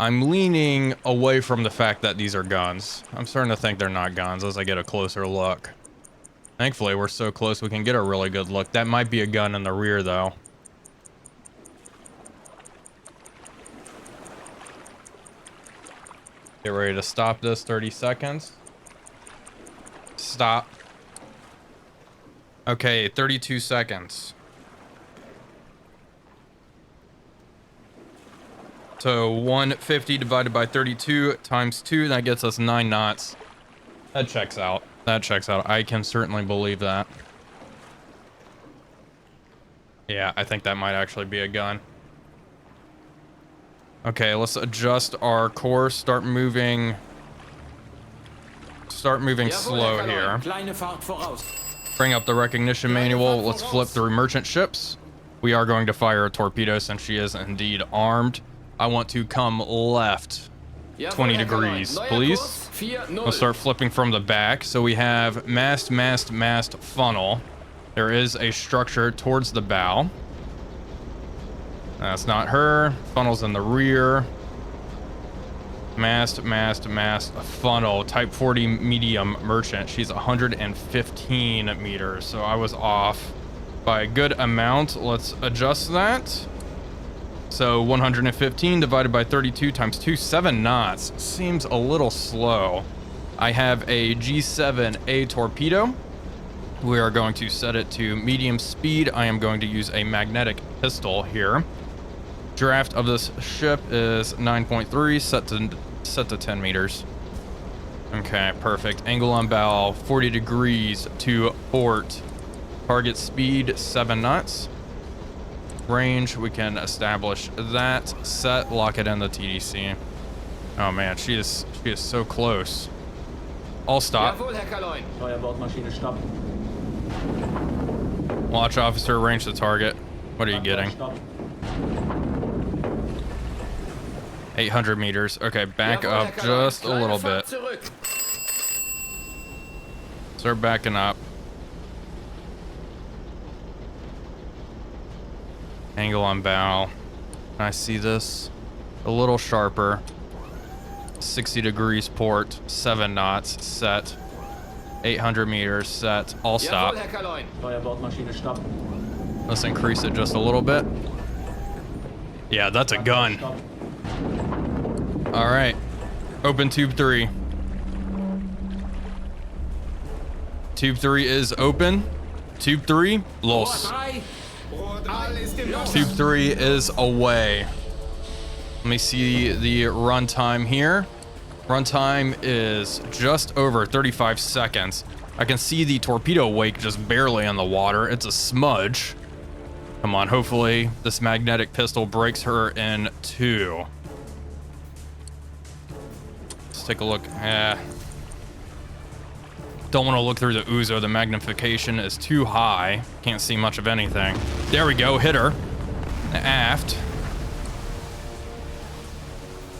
I'm leaning away from the fact that these are guns. I'm starting to think they're not guns as I get a closer look. Thankfully, we're so close we can get a really good look. That might be a gun in the rear, though. Get ready to stop this. 30 seconds. Stop. Okay, 32 seconds. So 150 divided by 32 times 2, that gets us 9 knots. That checks out. That checks out. I can certainly believe that. Yeah, I think that might actually be a gun. Okay, let's adjust our course. Start moving slow here. Bring up the recognition manual. Let's flip through merchant ships. We are going to fire a torpedo since she is indeed armed. I want to come left 20 degrees, please. We'll start flipping from the back. So we have mast, funnel. There is a structure towards the bow. That's not her. Funnel's in the rear. Mast, funnel. Type 40 medium merchant. She's 115 meters, so I was off by a good amount. Let's adjust that. So 115 divided by 32 times 2, 7 knots. Seems a little slow. I have a G7A torpedo. We are going to set it to medium speed. I am going to use a magnetic pistol here. Draft of this ship is 9.3, set to 10 meters. Okay, perfect. Angle on bow, 40 degrees to port. Target speed, 7 knots. Range, we can establish that. Set, lock it in the TDC. Oh man, she is so close. I'll stop. Watch officer, range the target. What are you getting? 800 meters. Okay, back up just a little bit. Start backing up. Angle on bow. Can I see this? A little sharper. 60 degrees port. 7 knots. Set. 800 meters. Set. I'll stop. Let's increase it just a little bit. Yeah, that's a gun. All right. Open tube 3. Tube 3 is open. Tube 3, los. Tube 3 is away. Let me see the runtime here. Runtime is just over 35 seconds. I can see the torpedo wake just barely on the water. It's a smudge. Come on, hopefully this magnetic pistol breaks her in 2. Let's take a look. Don't want to look through the ouzo. The magnification is too high. Can't see much of anything. There we go. Hit her. Aft.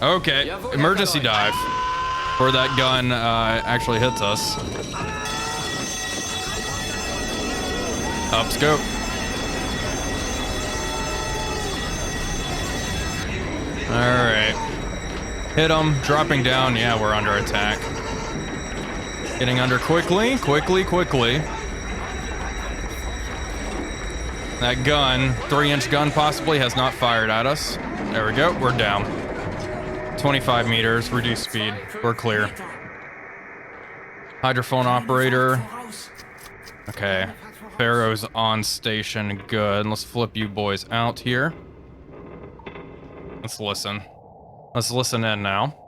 Okay. Emergency dive. Where that gun actually hits us. Up scope. All right. Hit him. Dropping down. Yeah, we're under attack. Getting under quickly. That gun, 3-inch gun possibly, has not fired at us. There we go. We're down. 25 meters. Reduce speed. We're clear. Hydrophone operator. Okay. Pharaoh's on station. Good. Let's flip you boys out here. Let's listen. Let's listen in now.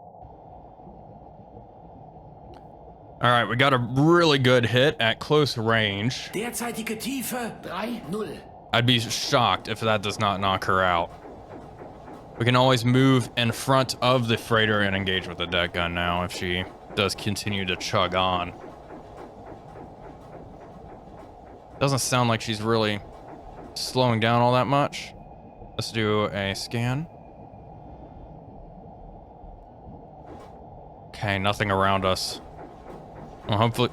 All right, we got a really good hit at close range. Derzeitige Tiefe 3-0. I'd be shocked if that does not knock her out. We can always move in front of the freighter and engage with the deck gun now if she does continue to chug on. Doesn't sound like she's really slowing down all that much. Let's do a scan. Okay, nothing around us. Well, hopefully...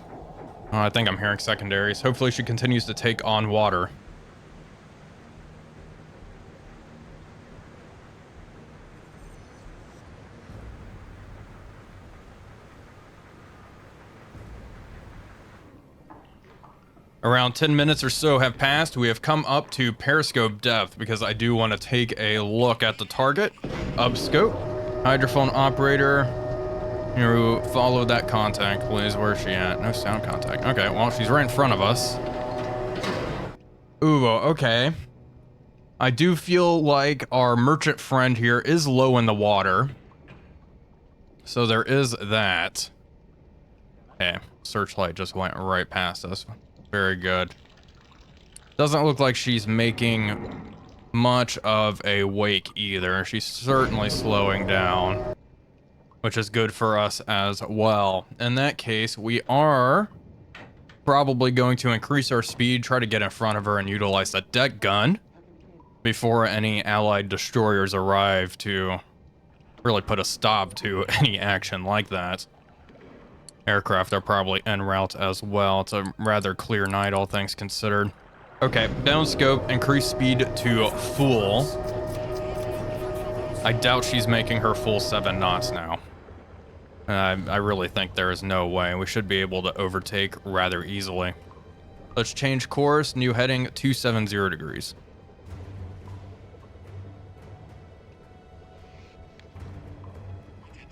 Oh, I think I'm hearing secondaries. Hopefully she continues to take on water. Around 10 minutes or so have passed. We have come up to periscope depth because I do want to take a look at the target. Upscope. Hydrophone operator. You follow that contact, please. Where's she at? No sound contact. Okay, well, she's right in front of us. Ooh, okay. I do feel like our merchant friend here is low in the water. So there is that. Okay, searchlight just went right past us. Very good. Doesn't look like she's making much of a wake either. She's certainly slowing down, which is good for us as well. In that case, we are probably going to increase our speed, try to get in front of her and utilize the deck gun before any allied destroyers arrive to really put a stop to any action like that. Aircraft are probably en route as well. It's a rather clear night, all things considered. Okay, downscope, increase speed to full. I doubt she's making her full 7 knots now. I really think there is no way. We should be able to overtake rather easily. Let's change course, new heading 270 degrees.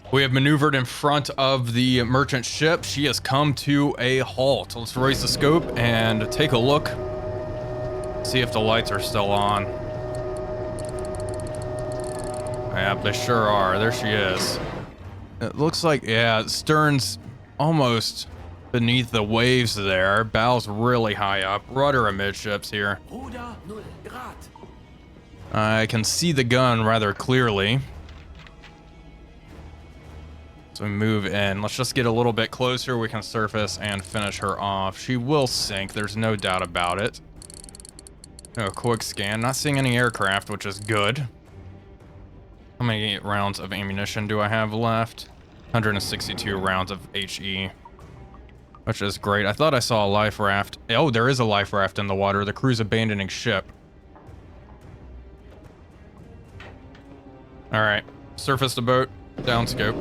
We have maneuvered in front of the merchant ship. She has come to a halt. Let's raise the scope and take a look. See if the lights are still on. Yep, they sure are. There she is. It looks like, yeah, stern's almost beneath the waves there. Bow's really high up. Rudder amidships here. I can see the gun rather clearly. So we move in. Let's just get a little bit closer. We can surface and finish her off. She will sink. There's no doubt about it. A quick scan. Not seeing any aircraft, which is good. How many rounds of ammunition do I have left? 162 rounds of HE, which is great. I thought I saw a life raft. Oh, there is a life raft in the water. The crew's abandoning ship. All right, surface the boat, downscope.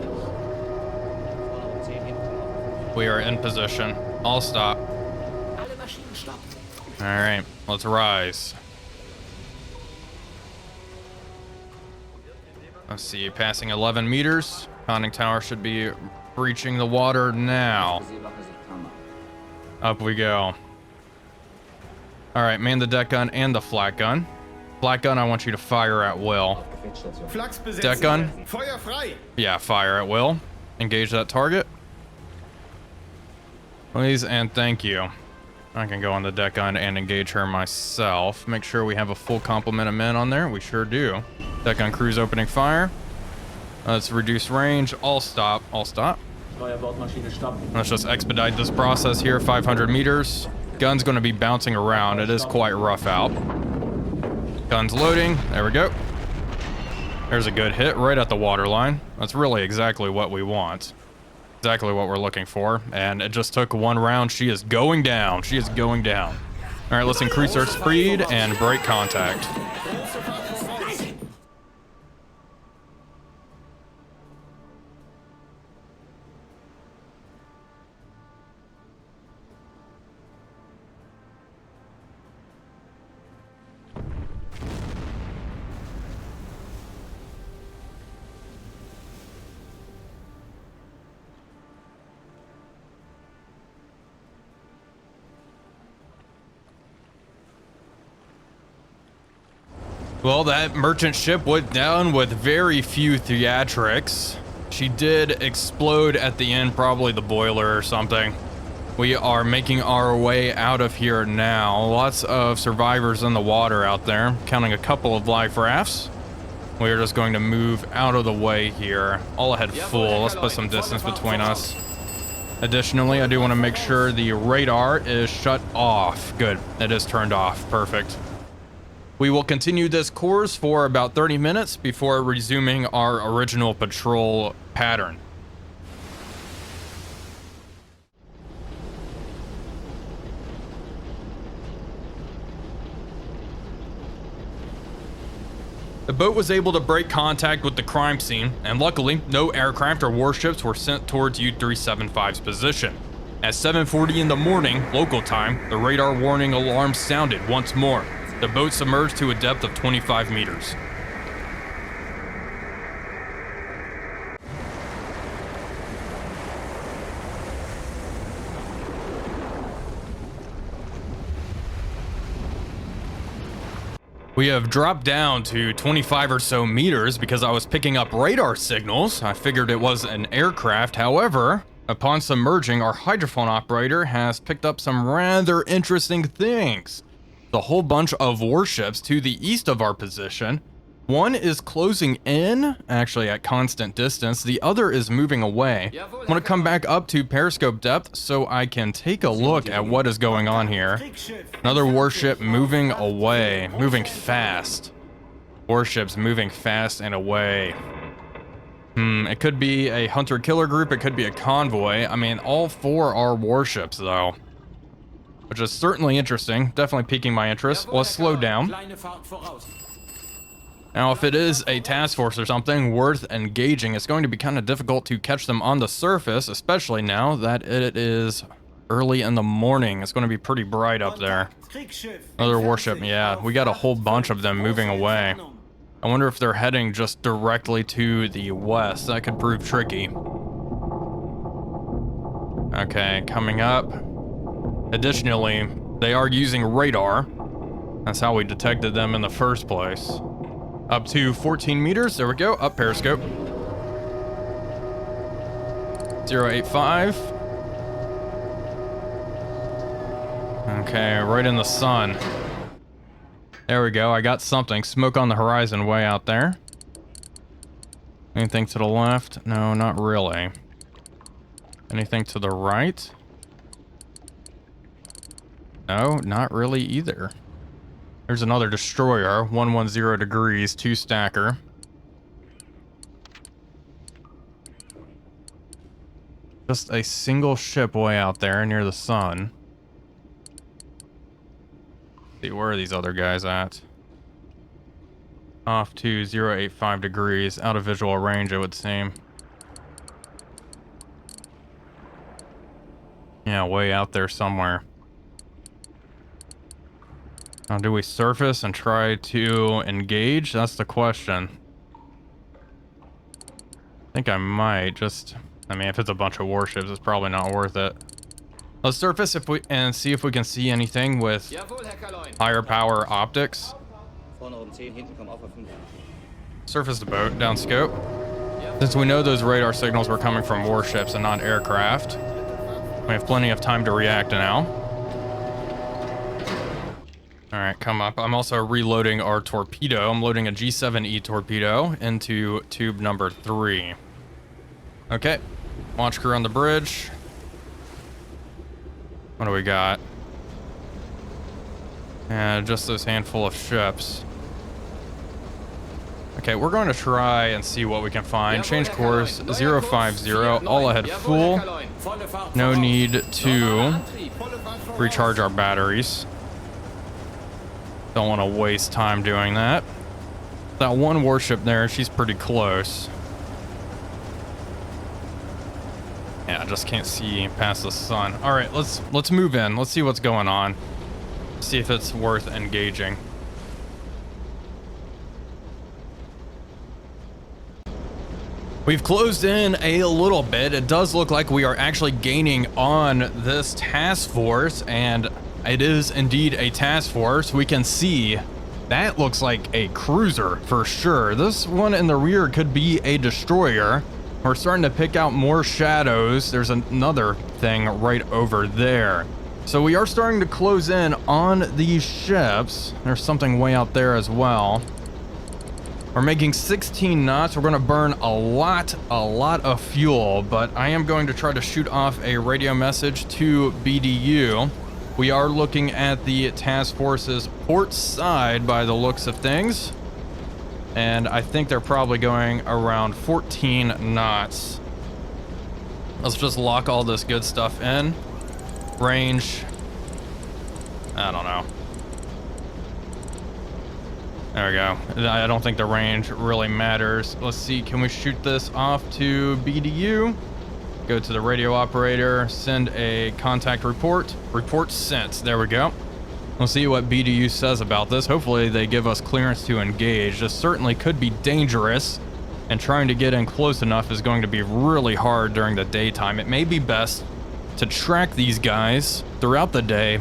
We are in position. All stop. All right, let's rise. Let's see, passing 11 meters. Conning tower should be breaching the water now. Up we go. All right, man the deck gun and the flat gun. Flat gun, I want you to fire at will. Deck gun? Yeah, fire at will. Engage that target. Please and thank you. I can go on the deck gun and engage her myself. Make sure we have a full complement of men on there. We sure do. Deck gun crew's opening fire. Let's reduce range. All stop. All stop. Let's just expedite this process here. 500 meters. Gun's going to be bouncing around. It is quite rough out. Gun's loading. There we go. There's a good hit right at the waterline. That's really exactly what we want. Exactly what we're looking for. And it just took one round. She is going down. She is going down. All right, let's increase our speed and break contact. Well, that merchant ship went down with very few theatrics. She did explode at the end, probably the boiler or something. We are making our way out of here now. Lots of survivors in the water out there, counting a couple of life rafts. We are just going to move out of the way here. All ahead full. Let's put some distance between us. Additionally, I do want to make sure the radar is shut off. Good. It is turned off. Perfect. We will continue this course for about 30 minutes before resuming our original patrol pattern. The boat was able to break contact with the crime scene, and luckily, no aircraft or warships were sent towards U-375's position. At 7:40 in the morning, local time, the radar warning alarm sounded once more. The boat submerged to a depth of 25 meters. We have dropped down to 25 or so meters because I was picking up radar signals. I figured it was an aircraft. However, upon submerging, our hydrophone operator has picked up some rather interesting things. A whole bunch of warships to the east of our position. One is closing in, actually at constant distance. The other is moving away. I'm gonna come back up to periscope depth so I can take a look at what is going on here. Another warship moving away, moving fast. Warships moving fast and away. It could be a hunter-killer group, it could be a convoy. I mean, all four are warships though, which is certainly interesting, definitely piquing my interest. Let's slow down. Now, if it is a task force or something worth engaging, it's going to be kind of difficult to catch them on the surface, especially now that it is early in the morning. It's going to be pretty bright up there. Another warship, yeah, we got a whole bunch of them moving away. I wonder if they're heading just directly to the west. That could prove tricky. Okay, coming up. Additionally, they are using radar. That's how we detected them in the first place. Up to 14 meters. There we go. Up periscope. 085. Okay, right in the sun. There we go. I got something. Smoke on the horizon way out there. Anything to the left? No, not really. Anything to the right? No, not really either. There's another destroyer, 110 degrees, 2-stacker. Just a single ship way out there near the sun. Let's see, where are these other guys at? Off to 085 degrees, out of visual range, it would seem. Yeah, way out there somewhere. Now, do we surface and try to engage? That's the question. I think I might just... I mean, if it's a bunch of warships, it's probably not worth it. Let's surface and see if we can see anything with higher power optics. Surface the boat, down scope. Since we know those radar signals were coming from warships and not aircraft, we have plenty of time to react now. Alright, come up. I'm also reloading our torpedo. I'm loading a G7E torpedo into tube number 3. Okay. Launch crew on the bridge. What do we got? Yeah, just this handful of ships. Okay, we're going to try and see what we can find. Change course, 050, all ahead full. No need to recharge our batteries. Don't want to waste time doing that. That one warship there, she's pretty close. Yeah, I just can't see past the sun. All right, let's move in. Let's see what's going on. See if it's worth engaging. We've closed in a little bit. It does look like we are actually gaining on this task force, and it is indeed a task force. We can see that looks like a cruiser for sure. This one in the rear could be a destroyer. We're starting to pick out more shadows. There's another thing right over there. So we are starting to close in on these ships. There's something way out there as well. We're making 16 knots. We're going to burn a lot of fuel, but I am going to try to shoot off a radio message to BDU. We are looking at the task force's port side by the looks of things. And I think they're probably going around 14 knots. Let's just lock all this good stuff in. Range, I don't know. There we go. I don't think the range really matters. Let's see, can we shoot this off to BDU? Go to the radio operator, send a contact report. Report sent. There we go. We'll see what BDU says about this. Hopefully they give us clearance to engage. This certainly could be dangerous, and trying to get in close enough is going to be really hard during the daytime. It may be best to track these guys throughout the day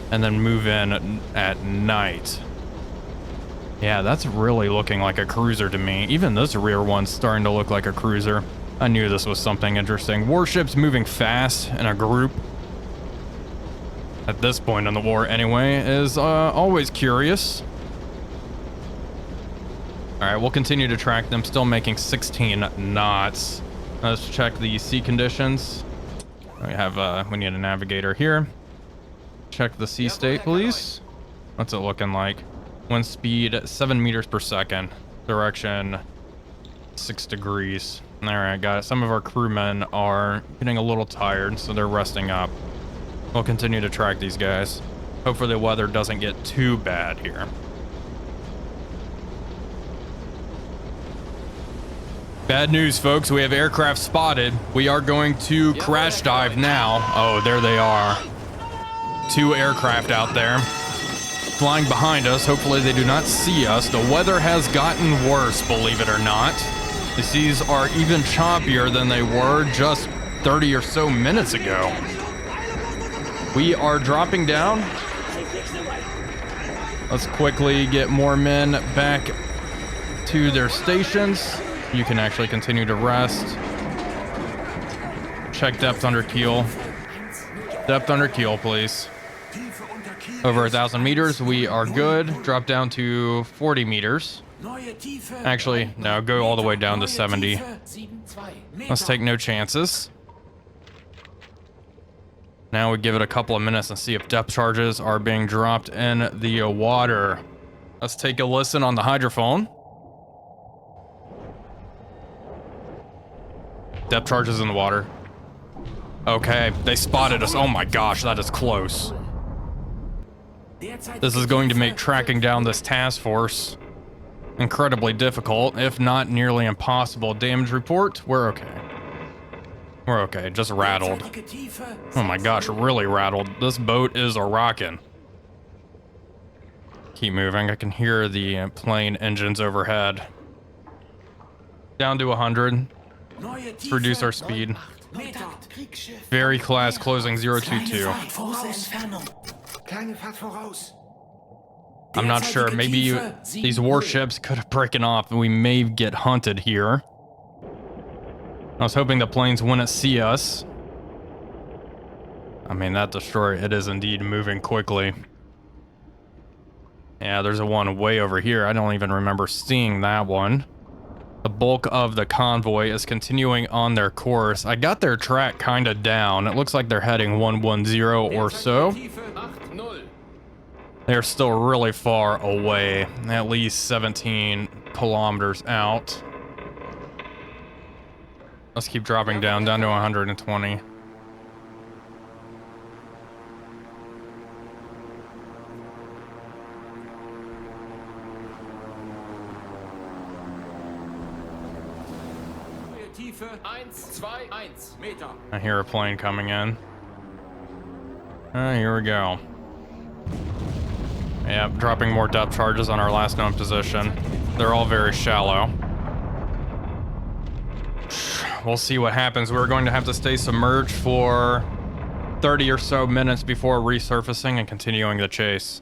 and then move in at night. Yeah, that's really looking like a cruiser to me. Even this rear one's starting to look like a cruiser. I knew this was something interesting. Warships moving fast in a group, at this point in the war anyway, is always curious. Alright, we'll continue to track them, still making 16 knots. Let's check the sea conditions. We need a navigator here. Check the sea state, please. What's it looking like? Wind speed 7 meters per second. Direction 6 degrees. Alright, got it. Some of our crewmen are getting a little tired, so they're resting up. We'll continue to track these guys. Hopefully the weather doesn't get too bad here. Bad news, folks. We have aircraft spotted. We are going to crash dive now. Oh, there they are. 2 aircraft out there flying behind us. Hopefully they do not see us. The weather has gotten worse, believe it or not. The seas are even choppier than they were just 30 or so minutes ago. We are dropping down. Let's quickly get more men back to their stations. You can actually continue to rest. Check depth under keel. Depth under keel, please. Over 1,000 meters, we are good. Drop down to 40 meters. Actually, no, go all the way down to 70. Let's take no chances. Now we give it a couple of minutes and see if depth charges are being dropped in the water. Let's take a listen on the hydrophone. Depth charges in the water. Okay, they spotted us. Oh my gosh, that is close. This is going to make tracking down this task force incredibly difficult, if not nearly impossible. Damage report, we're okay. We're okay, just rattled. Oh my gosh, really rattled. This boat is a rockin'. Keep moving, I can hear the plane engines overhead. Down to 100. Let's reduce our speed. Very class closing 022. I'm not sure, maybe these warships could have broken off and we may get hunted here. I was hoping the planes wouldn't see us. I mean, that destroyer, it is indeed moving quickly. Yeah, there's a one way over here. I don't even remember seeing that one. The bulk of the convoy is continuing on their course. I got their track kind of down. It looks like they're heading 110 or so. They're still really far away, at least 17 kilometers out. Let's keep dropping down to 120. I hear a plane coming in. Here we go. Yep, dropping more depth charges on our last known position. They're all very shallow. We'll see what happens. We're going to have to stay submerged for 30 or so minutes before resurfacing and continuing the chase.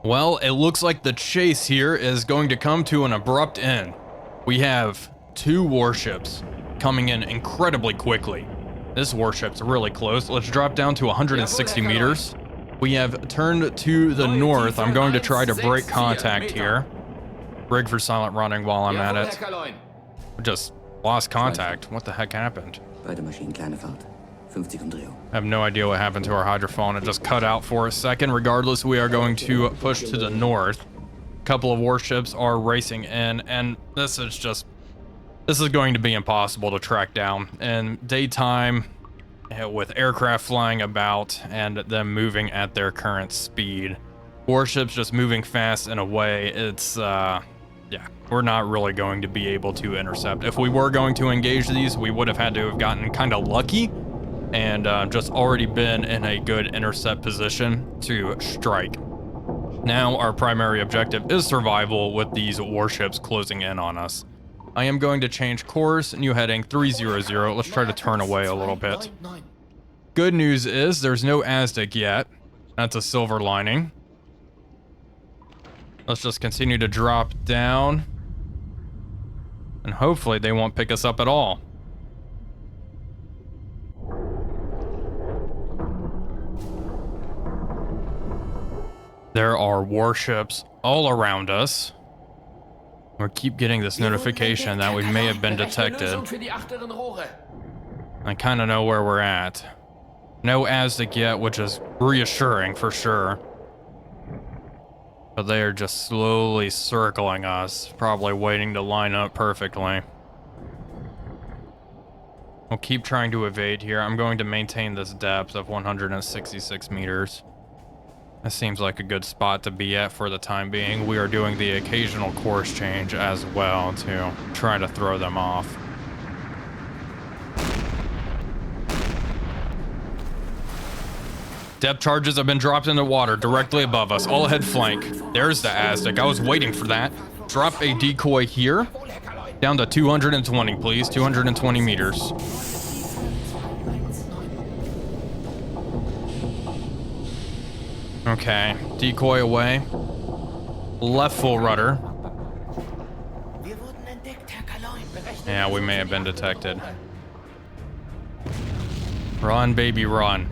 Well, it looks like the chase here is going to come to an abrupt end. We have 2 warships coming in incredibly quickly. This warship's really close. Let's drop down to 160 meters. We have turned to the north. I'm going to try to break contact here. Rig for silent running while I'm at it. Just lost contact. What the heck happened? I have no idea what happened to our hydrophone. It just cut out for a second. Regardless, we are going to push to the north. A couple of warships are racing in, and this is just This is going to be impossible to track down. In daytime, with aircraft flying about and them moving at their current speed, warships just moving fast in a way, it's, yeah, we're not really going to be able to intercept. If we were going to engage these, we would have had to have gotten kind of lucky and just already been in a good intercept position to strike. Now our primary objective is survival with these warships closing in on us. I am going to change course, new heading 300. Let's try to turn away a little bit. Good news is there's no Aztec yet. That's a silver lining. Let's just continue to drop down. And hopefully they won't pick us up at all. There are warships all around us. We keep getting this notification that we may have been detected. I kind of know where we're at. No Aztec yet, which is reassuring for sure. But they are just slowly circling us, probably waiting to line up perfectly. We'll keep trying to evade here. I'm going to maintain this depth of 166 meters. That seems like a good spot to be at for the time being. We are doing the occasional course change as well to try to throw them off. Depth charges have been dropped into water directly above us, all ahead flank. There's the Aztec. I was waiting for that. Drop a decoy here. Down to 220, please. 220 meters. Okay, decoy away. Left full rudder. Yeah, we may have been detected. Run, baby, run.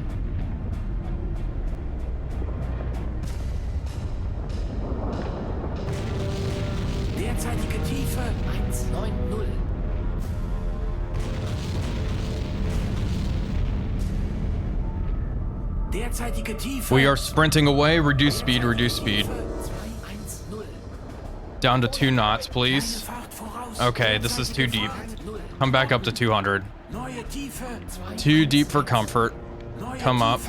Derzeitige Tiefe 190. We are sprinting away. Reduce speed, reduce speed. Down to 2 knots, please. Okay, this is too deep. Come back up to 200. Too deep for comfort. Come up.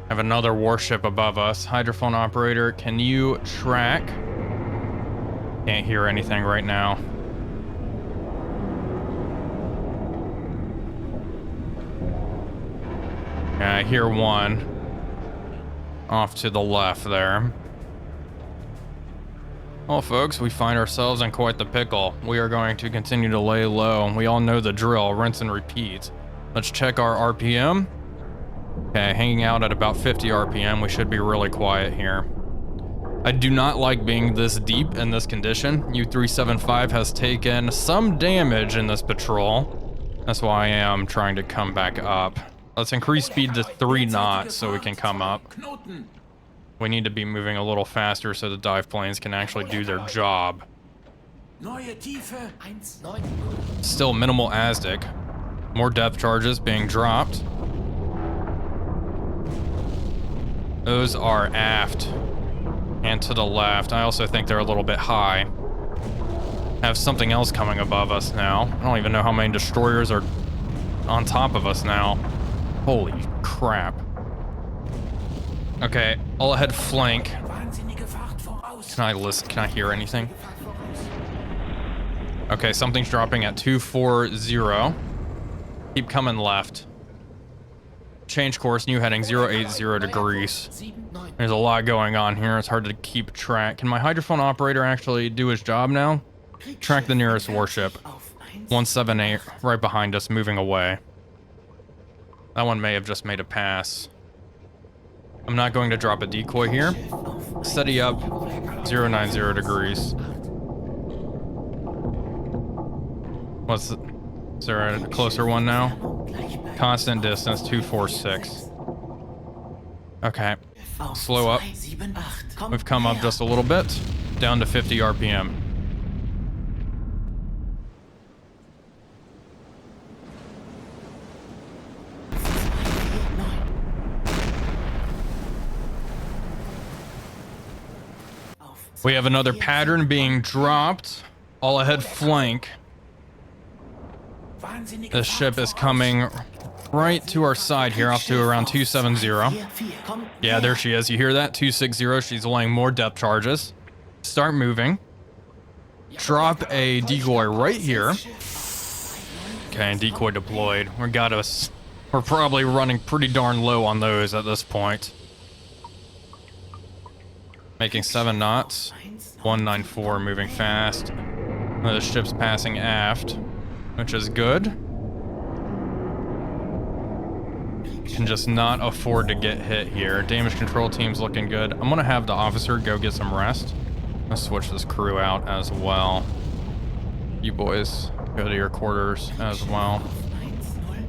Have another warship above us. Hydrophone operator, can you track? Can't hear anything right now. Yeah, I hear one off to the left there. Well, folks, we find ourselves in quite the pickle. We are going to continue to lay low. We all know the drill, rinse and repeat. Let's check our RPM. Okay, hanging out at about 50 RPM. We should be really quiet here. I do not like being this deep in this condition. U-375 has taken some damage in this patrol. That's why I am trying to come back up. Let's increase speed to 3 knots so we can come up. We need to be moving a little faster so the dive planes can actually do their job. Still minimal Aztec. More depth charges being dropped. Those are aft and to the left. I also think they're a little bit high. Have something else coming above us now. I don't even know how many destroyers are on top of us now. Holy crap. Okay, all ahead flank. Can I listen? Can I hear anything? Okay, something's dropping at 240. Keep coming left. Change course, new heading 080 degrees. There's a lot going on here. It's hard to keep track. Can my hydrophone operator actually do his job now? Track the nearest warship. 178 right behind us, moving away. That one may have just made a pass. I'm not going to drop a decoy here. Steady up, 090 degrees. Is there a closer one now? Constant distance, 246. Okay, slow up. We've come up just a little bit, down to 50 RPM. We have another pattern being dropped all ahead flank. This ship is coming right to our side here, off to around 270. Yeah, there she is. You hear that? 260. She's laying more depth charges. Start moving. Drop a decoy right here. Okay, decoy deployed. We're probably running pretty darn low on those at this point. Making 7 knots. 194, moving fast. The ship's passing aft, which is good. Can just not afford to get hit here. Damage control team's looking good. I'm gonna have the officer go get some rest. Let's switch this crew out as well. You boys go to your quarters as well.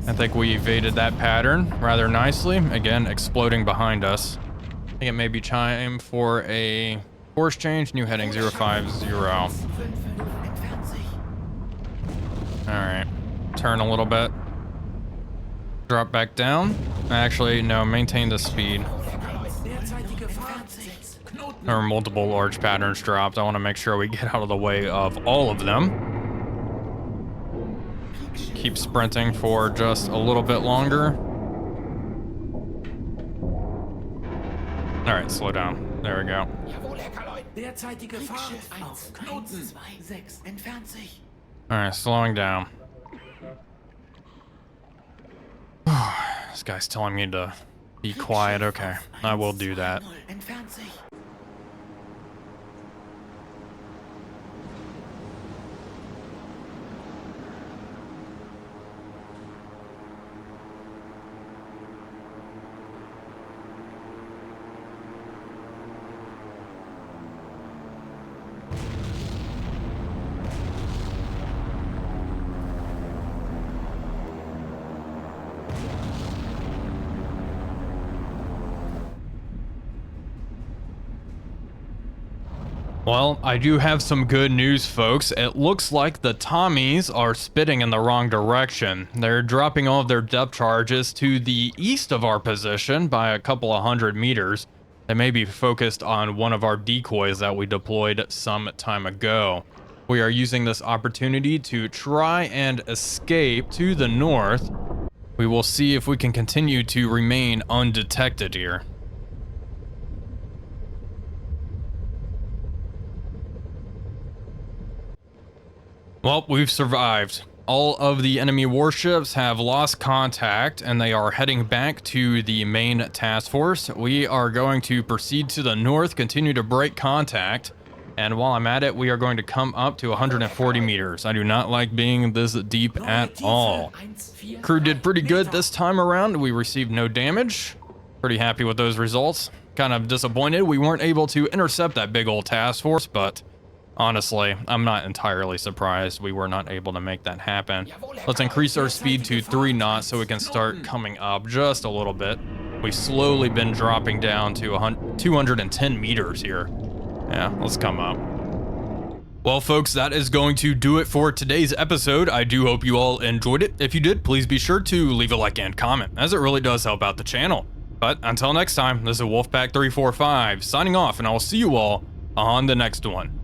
I think we evaded that pattern rather nicely. Again, exploding behind us. I think it may be time for a course change. New heading 050. Alright. Turn a little bit. Drop back down. Actually, no, maintain the speed. There are multiple large patterns dropped. I want to make sure we get out of the way of all of them. Keep sprinting for just a little bit longer. Alright, slow down. There we go. Alright, slowing down. This guy's telling me to be quiet. Okay, I will do that. Well, I do have some good news, folks. It looks like the Tommies are spitting in the wrong direction. They're dropping all of their depth charges to the east of our position by a couple of 100 meters. They may be focused on one of our decoys that we deployed some time ago. We are using this opportunity to try and escape to the north. We will see if we can continue to remain undetected here. Well, we've survived. All of the enemy warships have lost contact and they are heading back to the main task force. We are going to proceed to the north, continue to break contact. And while I'm at it, we are going to come up to 140 meters. I do not like being this deep at all. Crew did pretty good this time around. We received no damage. Pretty happy with those results. Kind of disappointed we weren't able to intercept that big old task force, but honestly, I'm not entirely surprised we were not able to make that happen. Let's increase our speed to 3 knots so we can start coming up just a little bit. We've slowly been dropping down to 210 meters here. Yeah, let's come up. Well, folks, that is going to do it for today's episode. I do hope you all enjoyed it. If you did, please be sure to leave a like and comment, as it really does help out the channel. But until next time, this is Wolfpack345 signing off, and I will see you all on the next one.